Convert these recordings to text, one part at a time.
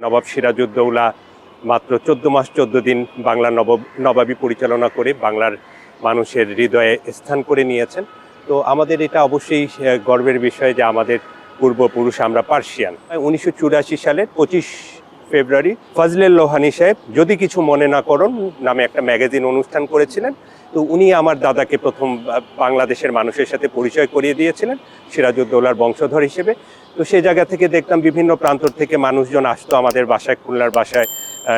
নবাব সিরাজউদ্দৌলা মাত্র 14 মাস 14 দিন বাংলা নবাবী পরিচালনা করে বাংলার মানুষের হৃদয়ে স্থান করে নিয়েছেন। তো আমাদের এটা অবশ্যই গর্বের বিষয় যে আমাদের পূর্বপুরুষ আমরা পার্সিয়ান। 1984 সালের 25 ফেব্রুয়ারি ফজলে লোহানী সাহেব যদি কিছু মনে না করুন নামে একটা ম্যাগাজিন অনুষ্ঠান করেছিলেন। তো উনি আমার দাদাকে প্রথম বাংলাদেশের মানুষের সাথে পরিচয় করিয়ে দিয়েছিলেন সিরাজউদ্দৌলার বংশধর হিসেবে। তো সেই জায়গা থেকে দেখতাম বিভিন্ন প্রান্তর থেকে মানুষজন আসতো আমাদের বাসায়, খুলনার বাসায়,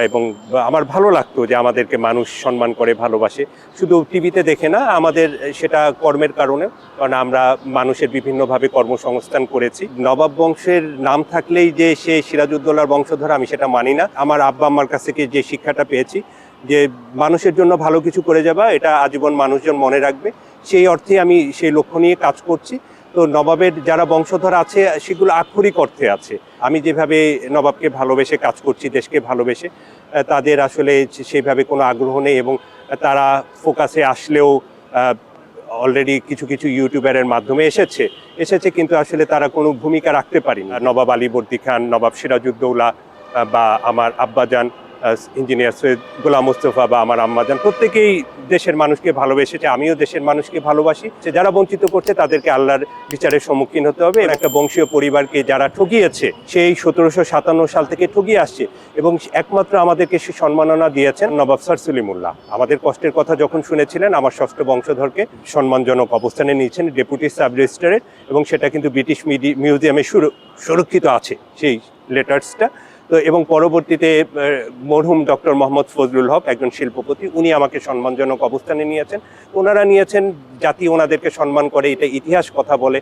এবং আমার ভালো লাগতো যে আমাদেরকে মানুষ সম্মান করে, ভালোবাসে। শুধু টিভিতে দেখে না, আমাদের সেটা কর্মের কারণে, কারণ আমরা মানুষের বিভিন্নভাবে কর্মসংস্থান করেছি। নবাব বংশের নাম থাকলেই যে সে সিরাজউদ্দৌলার বংশধর আমি সেটা মানি না। আমার আব্বা আম্মার কাছ থেকে যে শিক্ষাটা পেয়েছি যে মানুষের জন্য ভালো কিছু করে যাবা, এটা আজীবন মানুষজন মনে রাখবে, সেই অর্থে আমি সেই লক্ষ্য নিয়ে কাজ করছি। তো নবাবের যারা বংশধর আছে সেগুলো আক্ষরিক অর্থে আছে। আমি যেভাবে নবাবকে ভালোবেসে কাজ করছি, দেশকে ভালোবেসে, তাদের আসলে সেইভাবে কোনো আগ্রহ নেই, এবং তারা ফোকাসে আসলেও অলরেডি কিছু কিছু ইউটিউবারের মাধ্যমে এসেছে কিন্তু আসলে তারা কোনো ভূমিকা রাখতে পারি না। নবাব আলীবর্দী খান, নবাব সিরাজউদ্দৌলা, বা আমার আব্বাজান ইঞ্জিনিয়ার সৈয়দ গোলাম মোস্তফা, বা আমার আম্মাজান, প্রত্যেকেই দেশের মানুষকে ভালোবেসেছে। আমিও দেশের মানুষকে ভালোবাসি। যারা বঞ্চিত করছে তাদেরকে আল্লাহর বিচারের সম্মুখীন হতে হবে। একটা বংশীয় পরিবারকে যারা ঠকিয়েছে, সেই 1757 সাল থেকে ঠকিয়ে আসছে, এবং একমাত্র আমাদেরকে সে সম্মাননা দিয়েছেন নবাব স্যার সলিমুল্লাহ। আমাদের কষ্টের কথা যখন শুনেছিলেন, আমার ষষ্ঠ বংশধরকে সম্মানজনক অবস্থানে নিয়েছেন ডেপুটি সাব রেজিস্ট্রারের, এবং সেটা কিন্তু ব্রিটিশ মিউজিয়ামে সুরক্ষিত আছে সেই লেটার্সটা। তো এবং পরবর্তীতে মরহুম ডক্টর মোহাম্মদ ফজলুল হক, একজন শিল্পপতি, উনি আমাকে সম্মানজনক অবস্থানে নিয়েছেন। ওনারা নিয়েছেন, জাতি ওনাদেরকে সম্মান করে, এটা ইতিহাস কথা বলে।